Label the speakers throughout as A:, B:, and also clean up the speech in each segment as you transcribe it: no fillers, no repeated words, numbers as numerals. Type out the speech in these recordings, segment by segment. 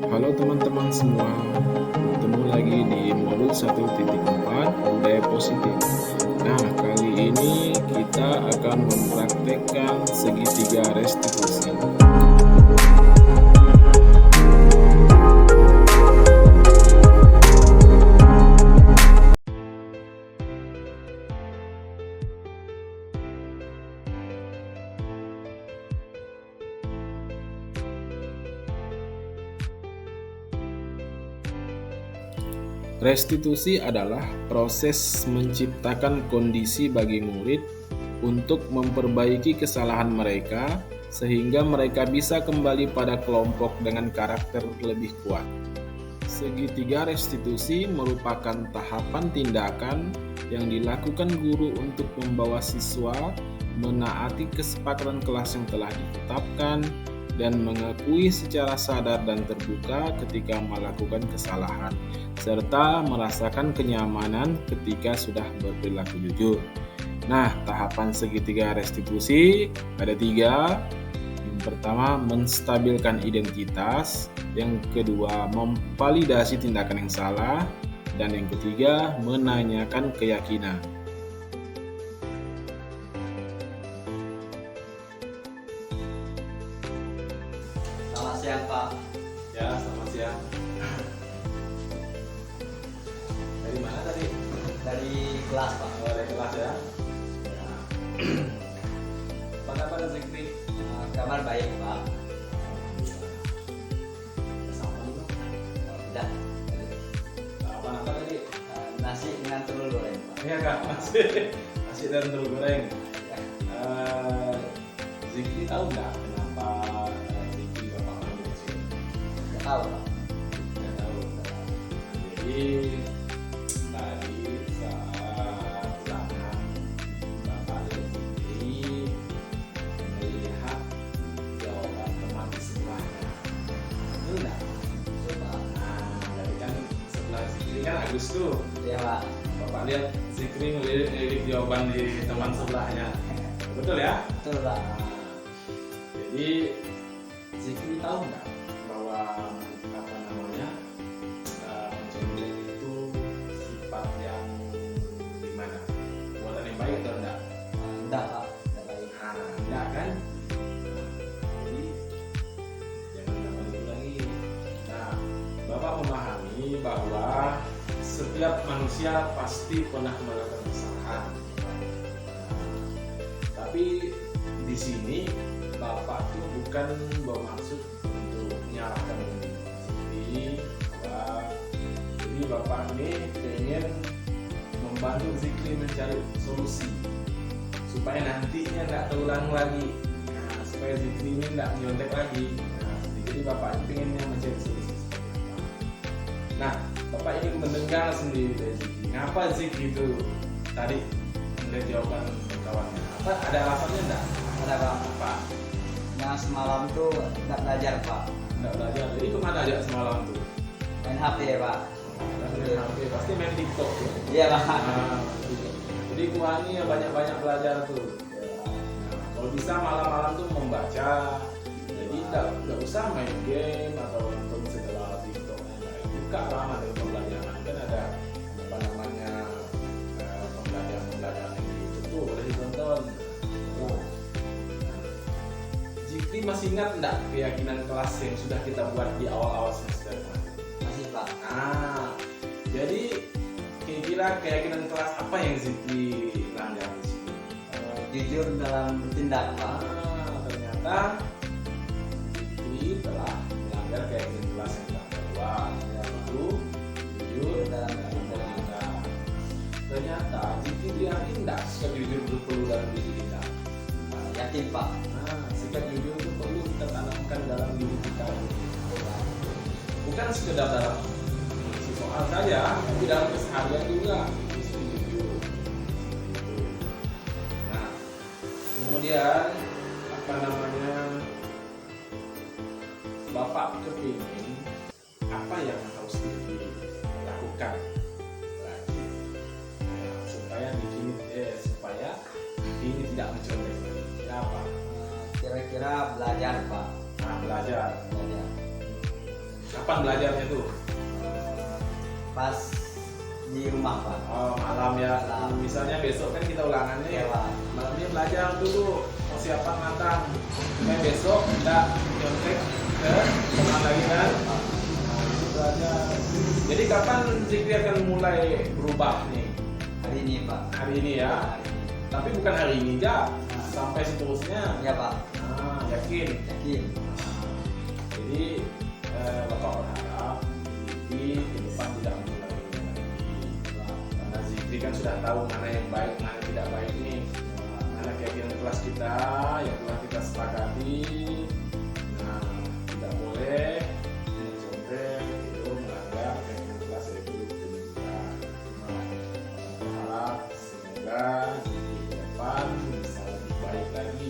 A: Halo teman-teman semua, bertemu lagi di modul 1.4 budaya positif. Nah, kali ini kita akan mempraktekkan segitiga restitusi. Restitusi adalah proses menciptakan kondisi bagi murid untuk memperbaiki kesalahan mereka sehingga mereka bisa kembali pada kelompok dengan karakter lebih kuat. Segitiga restitusi merupakan tahapan tindakan yang dilakukan guru untuk membawa siswa menaati kesepakatan kelas yang telah ditetapkan dan mengakui secara sadar dan terbuka ketika melakukan kesalahan, serta merasakan kenyamanan ketika sudah berperilaku jujur. Nah, tahapan segitiga restitusi ada 3. Yang pertama, menstabilkan identitas. Yang kedua, memvalidasi tindakan yang salah. Dan yang ketiga, menanyakan keyakinan.
B: Selamat siang, Pak.
A: Ya, selamat siang. Dari mana tadi?
B: Dari kelas, Pak.
A: Oh, dari kelas ya. Apa kabar Zikri?
B: Kabar baik, Pak.
A: Sama itu.
B: Udah.
A: Apa napa tadi?
B: Nasi dengan telur goreng, Pak.
A: Iya kak, nasi dan telur goreng.
B: Ya.
A: Zikri tahu nggak kenapa Zikri bapak panggil ke sini?
B: Nggak tahu, Pak.
A: Nggak tahu. Jadi tadi saat ulangan bapak dan Zikri melihat jawaban teman di sebelahnya. Itu enggak?
B: Coba.
A: Nah, jadi kan sebelah Zikri kan Agus tuh.
B: Iya, Pak.
A: Bapak lihat Zikri ngelirik jawaban di teman sebelahnya. Betul ya?
B: Betul, Pak.
A: Jadi Zikri tahu nggak bahwa apa namanya mencemooh itu sifat yang gimana? Buatan yang baik atau enggak?
B: Enggak, Pak. Enggak baik.
A: Enggak kan? Jadi jangan lakukan itu lagi. Nah, Bapak memahami bahwa setiap manusia pasti pernah melakukan kesalahan. Tapi di sini Bapak tuh bukan bermaksud untuk menyalahkan Zikri, jadi Bapak ini pengen membantu Zikri mencari solusi supaya nantinya nggak terulang lagi. Nah, supaya Zikri ini nggak nyontek lagi. Nah, jadi Bapak ini pengennya mencari solusi seperti apa. Nah, Bapak ingin mendengar sendiri dari Zikri. Ngapa Zikri itu tadi melihat jawaban kawannya? Apa ada alasannya enggak?
B: Ada, Pak.
A: Pak,
B: Yang semalam tuh nggak belajar, Pak.
A: enggak belajar. Jadi kemana aja semalam tuh?
B: Main HP, Pak.
A: Main HP, pasti main TikTok tuh.
B: Iya, Pak.
A: Nah, jadi kuani yang banyak-banyak belajar tuh. Nah, kalau bisa malam-malam tuh membaca. Jadi nggak usah main game atau nonton segala TikTok. Buka lama dari pembelajaran kan ada apa namanya pembelajaran yang itu boleh ditonton. Oh. Nah, Zikri masih ingat enggak keyakinan kelas yang sudah kita buat di awal-awal semester kemarin?
B: Masih, Pak.
A: Nah, jadi kira-kira keyakinan kelas apa yang Zikri langgar di sini?
B: Jujur dalam bertindak, Pak.
A: Ternyata Zikri telah melanggar keyakinan kelas yang kedua, yaitu jujur
B: Dalam
A: bertindak. Ternyata Zikri yakin enggak sikap jujur itu perlu dalam diri kita?
B: Yakin, Pak.
A: Nah, sikap jujur itu perlu kita tanamkan dalam diri kita. Bukan sekedar dalam soal saja, tapi dalam keseharian juga mesti jujur. Nah, kemudian apa namanya, Bapak kepingin apa yang harus dilakukan lagi supaya ini tidak mencontek lagi. Ya, apa?
B: Kira-kira belajar, Pak.
A: Nah, belajar.
B: Belajar.
A: Kapan belajarnya tuh?
B: Pas di rumah Pak.
A: Oh, malam ya.
B: Malam.
A: Misalnya besok kan kita ulangannya
B: Iya
A: ya.
B: Pak.
A: Malamnya belajar dulu, persiapan matang. Supaya besok tidak nyontek ke teman lagi kan. Nah, itu belajar. Jadi kapan Zikri akan mulai berubah nih?
B: Hari ini Pak.
A: Hari ini ya.
B: Hari ini.
A: Tapi bukan hari ini aja, sampai seterusnya.
B: Iya Pak.
A: Nah, yakin.
B: Yakin.
A: Jadi Bapak berharap Zikri ke depan tidak mengulangi lagi. Karena Zikri kan sudah tahu mana yang baik, mana yang tidak baik nih. Mana keyakinan kelas kita yang telah kita sepakati. Nah, tidak boleh mencontek itu melanggar keyakinan kelas yaitu pendidikan. Berharap semoga Zikri ke depan bisa lebih baik lagi.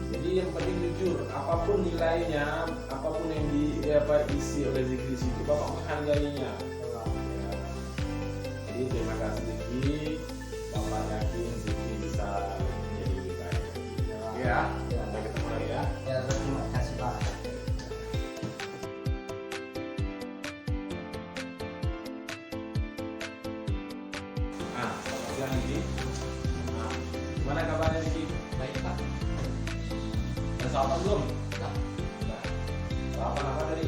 A: Jadi yang penting jujur, apapun nilainya, apapun yang isi oleh Zikri di situ, Bapak menghargainya. Ya. Jadi terima kasih Zikri, Bapak yakin Zikri bisa menjadi lebih baik. Ya, sampai ketemu lagi ya.
B: Ya, terima kasih Pak.
A: Nah, selamat siang Zikri. Nah, gimana kabarnya Zikri?
B: Baik Pak.
A: Udah sarapan belum?
B: Sudah.
A: Udah. Sarapan apa tadi?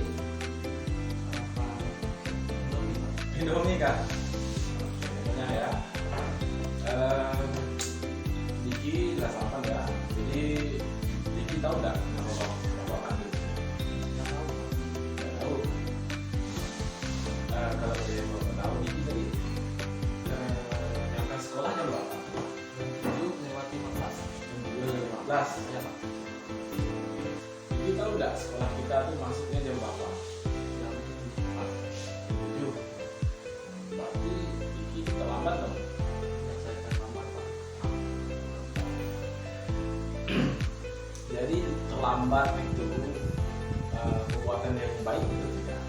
A: Indomie kan? Pokoknya ya. Diki udah sarapan ya. Jadi Diki tahu nggak nama Bapak Pandu?
B: Nggak tahu.
A: Nggak tahu. Kalau dia mau tahu Diki tadi nyampe sekolah jam berapa?
B: 7:15.
A: Jam 15.
B: Iya Pak.
A: Diki tahu nggak sekolah kita tuh masuknya jam berapa?
B: Jam 7.
A: 7. Berarti Diki terlambat dong.
B: Saya terlambat Pak.
A: Jadi terlambat itu perbuatan yang baik itu tidak.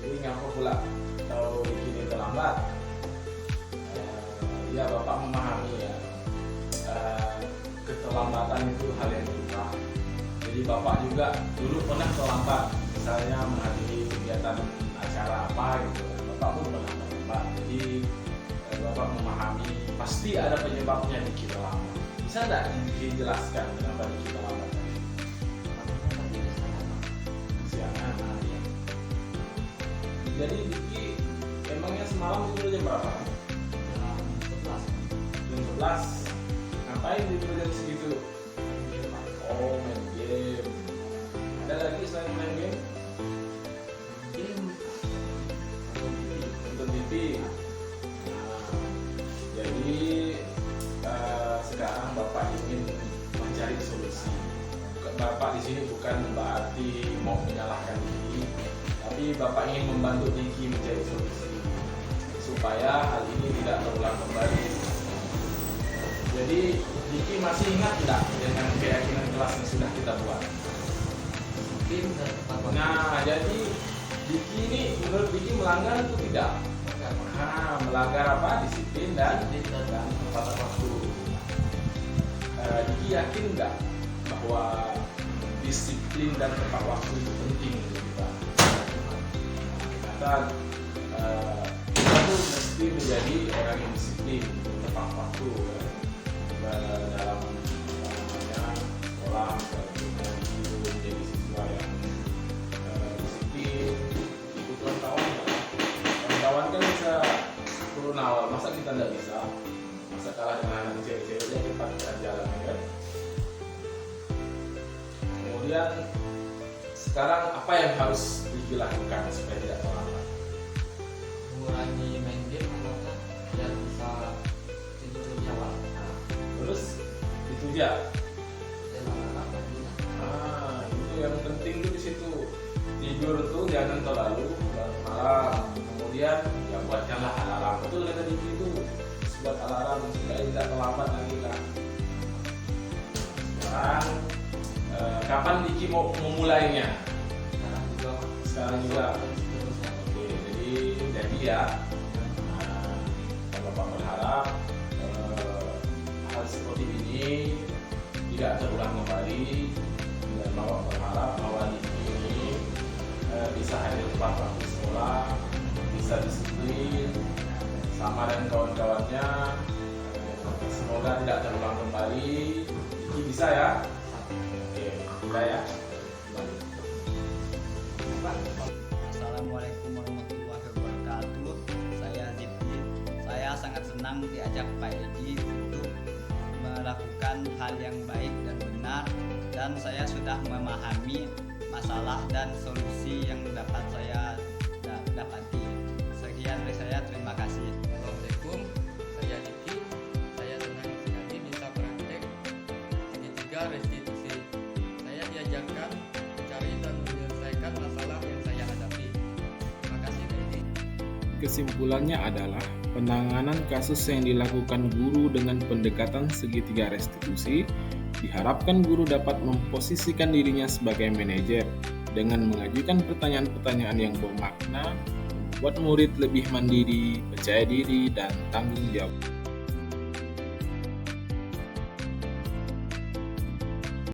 A: Jadi ngapa pula kalau ini terlambat? Ya Bapak memahami ya, keterlambatan itu hal yang lumrah. Jadi Bapak juga dulu pernah terlambat, misalnya menghadiri kegiatan acara apa gitu. Bapak pun pernah terlambat. Jadi Bapak memahami pasti ada penyebabnya di kita terlambat. Bisa nggak dijelaskan kenapa di kita terlambat? Kesiangan. Nah, ya. Jadi Diki emangnya semalam tidur jam berapa? Jam 11. Ngapain tidur jam segitu? Oh, main game. Ada lagi selain main game? Nonton TV. Nah, jadi sekarang Bapak ingin mencari solusi. Bapak di sini bukan berarti mau menyalahkan Diki, tapi Bapak ingin membantu Diki mencari solusi supaya hal ini tidak terulang kembali. Jadi Diki masih ingat tidak dengan keyakinan kelas yang sudah kita buat? Nah, jadi Diki ini menurut Diki melanggar atau tidak? Nah, melanggar apa? Disiplin dan tepat waktu. Diki yakin nggak bahwa disiplin dan tepat waktu itu penting untuk kita? Ternyata kita tuh mesti menjadi orang yang disiplin, tepat waktu dalam sekolah, itu menjadi siswa yang disiplin, ikut kawan-kawan. Kawan-kawan kan bisa turun awal, masa kita nggak bisa? Masa kalah dengan anak cewek-ceweknya cepat jalan ya. Kemudian sekarang apa yang harus dilakukan supaya tidak terlambat?
B: Mengurangi main game atau biar bisa tidur lebih awal.
A: Nah, terus itu aja. Itu yang penting tuh di situ. Tidur tuh jangan terlalu malam. Kemudian ya buatkanlah alarm. Betul kata Diki itu. Buat alarm supaya tidak terlambat lagi kan. Sekarang kapan Diki mau memulainya? Sekarang juga. Oke, jadi ya. Bapak berharap hal seperti ini tidak terulang kembali, dan Bapak berharap bahwa Diki dan kawan-kawannya. Semoga tidak terulang kembali. Iki bisa ya? Oke, udah ya.
C: Assalamualaikum warahmatullahi wabarakatuh. Saya Zidni. Saya sangat senang diajak Pak Edi untuk melakukan hal yang baik dan benar, dan saya sudah memahami masalah dan solusi yang dapat saya dapati. Sekian dari saya, terima kasih.
B: Assalamualaikum, saya Diki. Saya senang sekali bisa praktek segitiga restitusi. Saya diajarkan mencari dan menyelesaikan masalah yang saya hadapi. Terima kasih, Diki.
A: Kesimpulannya adalah penanganan kasus yang dilakukan guru dengan pendekatan segitiga restitusi diharapkan guru dapat memposisikan dirinya sebagai manajer dengan mengajukan pertanyaan-pertanyaan yang bermakna, membuat murid lebih mandiri, percaya diri, dan tanggung jawab.